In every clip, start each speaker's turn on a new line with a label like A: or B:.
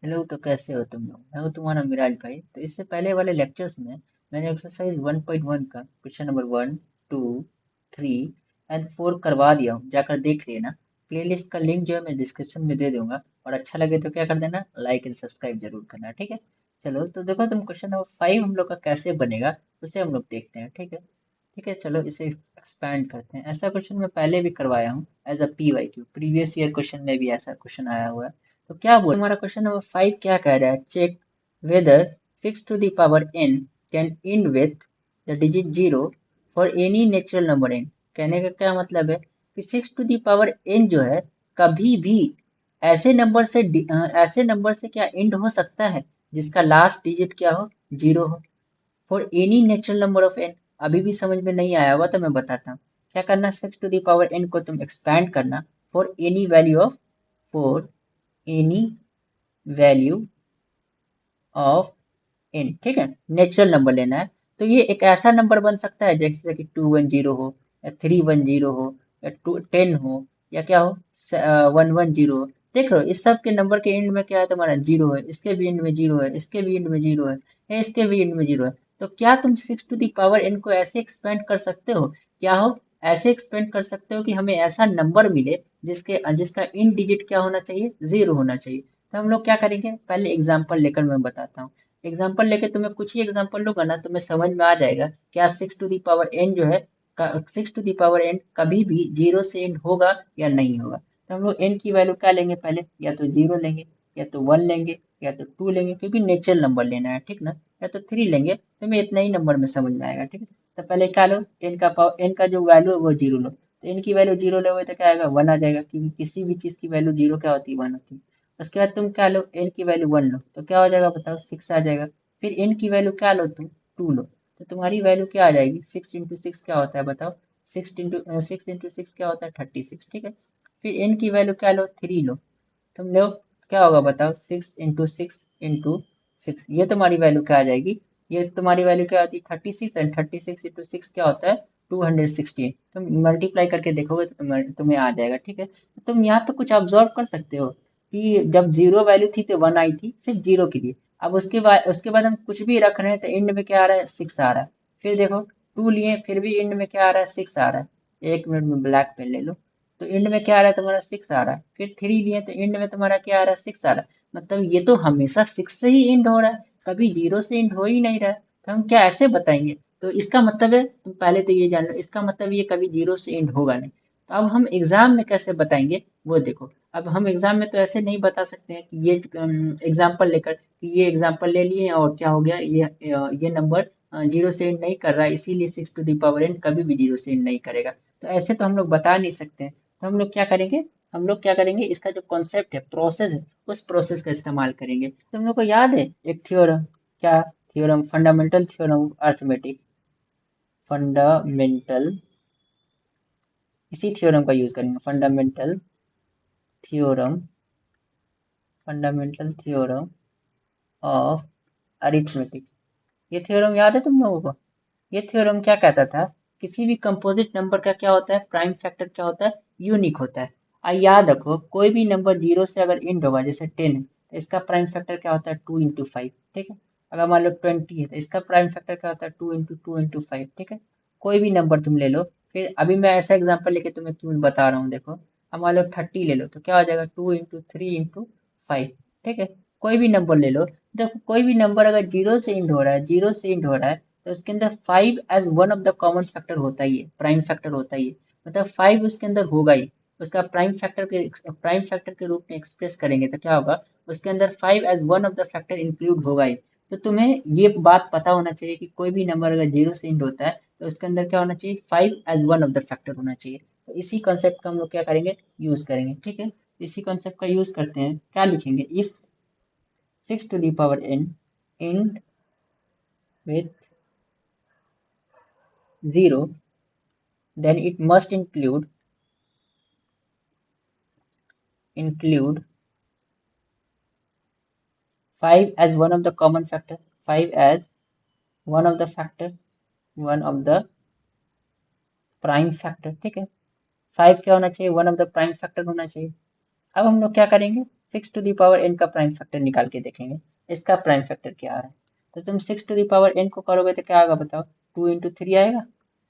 A: Hello, तो कैसे हो तुम लोग। मैं हूँ तुम्हारा मिराज भाई। तो इससे पहले वाले लेक्चर्स में मैंने एक्सरसाइज 1.1 का क्वेश्चन नंबर 1, 2, 3 एंड 4 करवा दिया हूँ, जाकर देख लेना। प्लेलिस्ट का लिंक जो है मैं डिस्क्रिप्शन में दे दूंगा, और अच्छा लगे तो क्या कर देना, लाइक एंड सब्सक्राइब जरूर करना, ठीक है। चलो तो देखो, तुम क्वेश्चन नंबर 5 हम लोग का कैसे बनेगा उसे हम लोग देखते हैं, ठीक है। ठीक है, चलो इसे एक्सपैंड करते हैं। ऐसा क्वेश्चन मैं पहले भी करवाया हूँ as a PYQ, previous year question में भी ऐसा क्वेश्चन आया हुआ है। तो क्या बोल हमारा क्वेश्चन नंबर 5 क्या कह रहा है, check whether 6 to the power n can end with the digit 0 for any natural number n। कहने का क्या मतलब है कि 6 to the power n जो है कभी भी ऐसे नंबर से क्या एंड हो सकता है जिसका लास्ट डिजिट क्या हो, 0 हो, for any natural number of n। अभी भी समझ में नहीं आया हुआ तो मैं बताता हूँ। क्या करना, 6 to the power n को तुम एक्सपैंड करना for any value of, for any value of n, ठीक है। नेचुरल नंबर लेना है। तो ये एक ऐसा नंबर बन सकता है जैसे कि 210 हो, या 310 हो, या 10 हो, या क्या हो, 110 हो। देख रहे हो, इस सब के नंबर के एंड में क्या है, तुम्हारा 0 है, इसके भी एंड में 0 है, इसके भी एंड में 0 है, या इसके भी एंड में 0 है। तो क्या तुम 6 to the power n को ऐसे एक्सपेंड कर सकते हो, क्या हो, ऐसे एक्सपेंड कर सकते हो कि हमें ऐसा नंबर मिले जिसका इन डिजिट क्या होना चाहिए, 0 होना चाहिए। तो हम लोग क्या करेंगे, पहले एग्जाम्पल लेकर मैं बताता हूँ। एग्जाम्पल लेके तुम्हें कुछ ही एग्जाम्पल लूंगा ना, तुम्हें समझ में आ जाएगा क्या 6 to the power n जो है, 6 to the power n कभी भी 0 से एंड होगा या नहीं होगा। तो हम लोग n की वैल्यू क्या लेंगे, पहले या तो 0 लेंगे, या तो 1 लेंगे, या तो 2 लेंगे, क्योंकि नेचुरल नंबर लेना है, ठीक ना। या तो 3 लेंगे, तुम्हें इतना ही नंबर में समझ में आएगा, ठीक है। तो पहले क्या लो, n का जो वैल्यू है वो 0 लो। तो n की वैल्यू 0 लोगे तो क्या आएगा, 1 आ जाएगा, क्योंकि किसी भी चीज की वैल्यू 0 क्या होती है, 1 होती है। उसके बाद तुम क्या लो, n की वैल्यू 1 लो, तो क्या हो जाएगा बताओ, 6 आ जाएगा। फिर n की वैल्यू क्या लो तुम, 2 लो, तो तुम्हारी वैल्यू क्या आ जाएगी, 6 इंटू 6 क्या होता है बताओ, 6 इंटू 6 क्या होता है, 36, ठीक है। फिर n की वैल्यू क्या लो, 3 लो, तुम लो, क्या होगा बताओ, 6 इंटू 6 इंटू 6, ये तुम्हारी वैल्यू क्या आ जाएगी, ये तुम्हारी वैल्यू क्या होती है, 36, एंड 36 इंटू 6 क्या होता है, 216। तुम मल्टीप्लाई करके देखोगे तो तुम्हें आ जाएगा, ठीक है। तो तुम यहाँ पे कुछ ऑब्जर्व कर सकते हो कि जब 0 वैल्यू थी तो 1 आई थी सिर्फ 0 के लिए। अब उसके बाद हम कुछ भी रख रहे हैं तो एंड में क्या आ रहा है, 6 आ रहा है। फिर देखो, 2 लिए, फिर भी एंड में क्या आ रहा है, 6 आ रहा है। 1 मिनट में ब्लैक पेन ले लो। तो एंड में क्या आ रहा है तुम्हारा, 6 आ रहा है। फिर 3 लिए तो एंड में तुम्हारा क्या आ रहा है, 6 आ रहा है। मतलब ये तो हमेशा 6 से ही एंड हो रहा है, कभी 0 से एंड हो ही नहीं रहा है। तो हम क्या ऐसे बताएंगे, तो इसका मतलब है, तुम पहले तो ये जान लो, इसका मतलब ये कभी 0 से एंड होगा नहीं। तो अब हम एग्जाम में कैसे बताएंगे वो देखो। अब हम एग्जाम में तो ऐसे नहीं बता सकते हैं कि ये एग्जाम्पल लेकर कि ये एग्जाम्पल ले लिए और क्या हो गया, ये नंबर 0 से एंड नहीं कर रहा है, इसीलिए 6 to the power n कभी भी 0 से एंड नहीं करेगा। तो ऐसे तो हम लोग बता नहीं सकते हैं। तो हम लोग क्या करेंगे, इसका जो कॉन्सेप्ट है, प्रोसेस है, उस प्रोसेस का इस्तेमाल करेंगे। तो हम लोग को याद है एक थ्योरम, क्या theorem, fundamental theorem arithmetic, fundamental, इसी थ्योरम का यूज करेंगे, theorem fundamental theorem of arithmetic. ये थ्योरम याद है तुम लोगों को। ये थ्योरम क्या कहता था, किसी भी कंपोजिट नंबर का क्या होता है, प्राइम फैक्टर क्या होता है, यूनिक होता है। याद रखो, कोई भी नंबर 0 से अगर एंड होगा, जैसे 10 है तो इसका प्राइम फैक्टर क्या होता है, 2 इंटू 5, ठीक है। अगर मान लो 20 है तो इसका प्राइम फैक्टर क्या होता है, 2 इंटू 5, ठीक है। कोई भी नंबर तुम ले लो। फिर अभी मैं ऐसा एग्जाम्पल लेके तुम्हें क्यों बता रहा हूँ, देखो। अब मान लो 30 ले लो, तो क्या हो जाएगा, 2 इंटू 3 इंटू 5, ठीक है। कोई भी नंबर ले लो। देखो, कोई भी नंबर अगर 0 से एंड हो रहा है, 0 से एंड हो रहा है, तो उसके अंदर 5 as one of the common factor होता ही है, प्राइम फैक्टर होता ही है। मतलब 5 उसके अंदर होगा ही। उसका प्राइम फैक्टर के रूप में एक्सप्रेस करेंगे तो क्या होगा, उसके अंदर 5 as one of the factor include होगा ही। तो तुम्हें ये बात पता होना चाहिए कि कोई भी नंबर अगर 0 से एंड होता है तो उसके अंदर क्या होना चाहिए, 5 as one of the factor होना चाहिए। तो इसी कॉन्सेप्ट का हम लोग क्या करेंगे, यूज करेंगे, ठीक है। इसी कॉन्सेप्ट का यूज करते हैं, क्या लिखेंगे, if 6 to the power n end with 0, then it must include 5 as one of the common factor, 5 as one of the factor, one of the prime factor, ठीक है। 5 क्या होना चाहिए, one of the prime factor होना चाहिए। अब हम लोग क्या करेंगे, 6 टू दी पावर n का प्राइम फैक्टर निकाल के देखेंगे इसका प्राइम फैक्टर क्या आ रहा है। तो तुम 6 टू दी पावर n को करोगे तो क्या आएगा बताओ, 2 × 3 आएगा।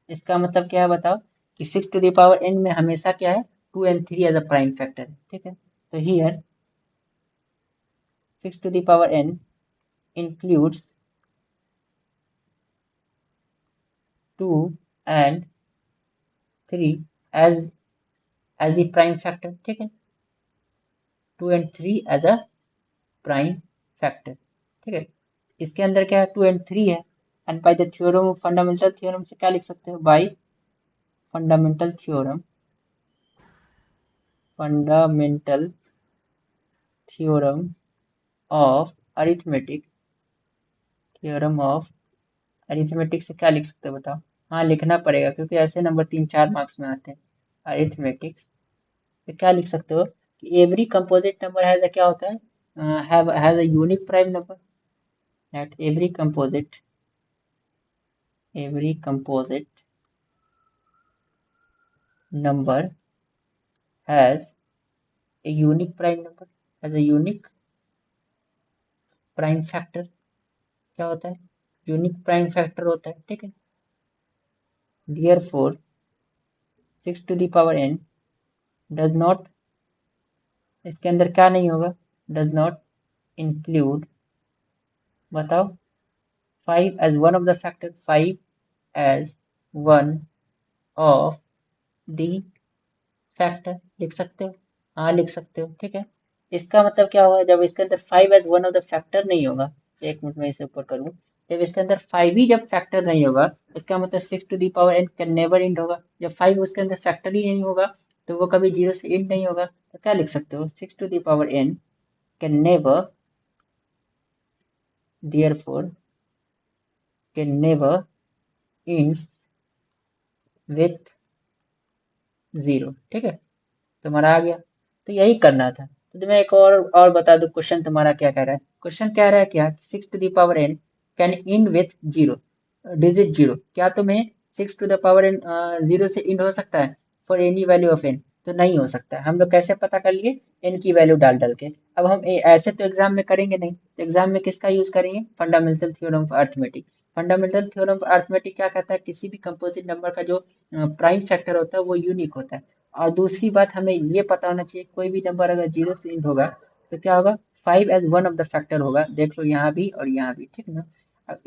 A: इसका मतलब क्या है बताओ कि 6 टू दी पावर n में हमेशा क्या है, 2 and 3 as a prime factor है, ठीक है। तो here 6 to the power n includes 2 and 3 as the prime factor, ठीक है। 2 and 3 as a prime factor, ठीक है। इसके अंदर क्या है, 2 and 3 है। And by the theorem of fundamental theorem से क्या लिख सकते हो, bye fundamental theorem, fundamental theorem of arithmetic, theorem of arithmetic से क्या लिख सकते हो बताओ। हाँ लिखना पड़ेगा क्योंकि ऐसे नंबर 3-4 मार्क्स में आते हैं। अरिथमेटिक्स तो क्या लिख सकते हो कि एवरी कंपोजिट नंबर हैज क्या होता है, has a unique prime number, that every composite number has a unique prime number, has a unique prime factor. क्या होता है, यूनिक प्राइम फैक्टर होता है, ठीक है। Therefore 6 to the power n does not, इसके अंदर क्या नहीं होगा, डज नॉट इंक्लूड, बताओ 5 as one of the factor, 5 as one of the factor लिख सकते हो। हाँ लिख सकते हो, ठीक है। इसका मतलब क्या होगा, जब इसके अंदर 5 as one of the factor नहीं होगा, एक मिनट में इसे ऊपर करूँ, जब इसके अंदर 5 ही जब फैक्टर नहीं होगा, इसका मतलब 6 to the power n can never end होगा। जब 5 उसके अंदर फैक्टर ही नहीं होगा तो वो कभी 0 से इंड नहीं होगा। तो क्या लिख सकते हो, 6 to the power n can never, therefore can never ends with 0, ठीक है। तुम्हारा आ गया। तो यही करना था। तो तुम्हें एक और बता दो क्वेश्चन तुम्हारा क्या कह रहा है। क्वेश्चन कह रहा है क्या, 6 to the power n can end with 0, digit 0। क्या तुम्हें 6 टू द पावर n 0 से इंड हो सकता है for any value of n? तो नहीं हो सकता है। हम लोग कैसे पता कर लिए, n की वैल्यू डाल डाल के। अब हम ऐसे तो एग्जाम में करेंगे नहीं, तो एग्जाम में किसका यूज करेंगे, fundamental theorem of arithmetic. Fundamental theorem of arithmetic क्या कहता है, किसी भी कंपोजिट नंबर का जो प्राइम फैक्टर होता है वो यूनिक होता है। और दूसरी बात हमें ये पता होना चाहिए, कोई भी नंबर अगर 0 से इंड होगा तो क्या होगा, 5 as one of the factor होगा। देख लो यहाँ भी और यहाँ भी, ठीक ना। अब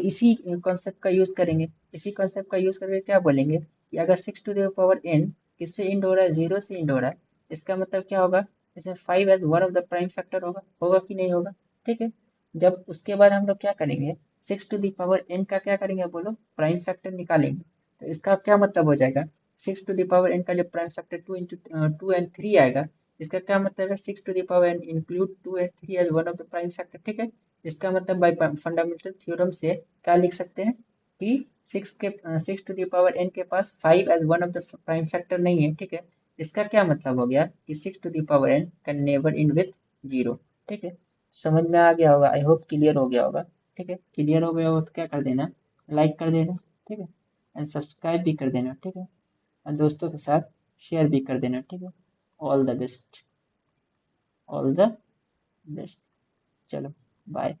A: इसी कॉन्सेप्ट का यूज करेंगे। इसी कॉन्सेप्ट का यूज करके क्या बोलेंगे कि अगर 6 टू द पावर n किससे इंड हो रहा है, 0 से इंड हो रहा है, इसका मतलब क्या होगा, इसमें 5 as one of the prime factor होगा, होगा कि नहीं होगा, ठीक है। जब उसके बाद हम लोग क्या करेंगे, 6 टू द पावर n का क्या करेंगे बोलो, प्राइम फैक्टर निकालेंगे। तो इसका क्या मतलब हो जाएगा, 6 टू द पावर n का जो प्राइम फैक्टर 2 and 3 आएगा, इसका क्या मतलब है, 6 to the power n include 2 and 3 as one of the prime factor, ठीक है। इसका मतलब बाय फंडामेंटल थ्योरम से क्या लिख सकते हैं कि 6 टू द पावर n के पास 5 as one of the prime factor नहीं है, ठीक है। इसका क्या मतलब हो गया कि 6 to the power n can never end with 0, ठीक है। समझ में आ गया होगा, आई होप क्लियर हो गया होगा, ठीक है। क्लियर हो गया हो तो क्या कर देना, लाइक कर देना, ठीक है। एंड सब्सक्राइब भी कर देना, ठीक है। और दोस्तों के साथ शेयर भी कर देना, ठीक है। All the best, all the best. चलो बाय।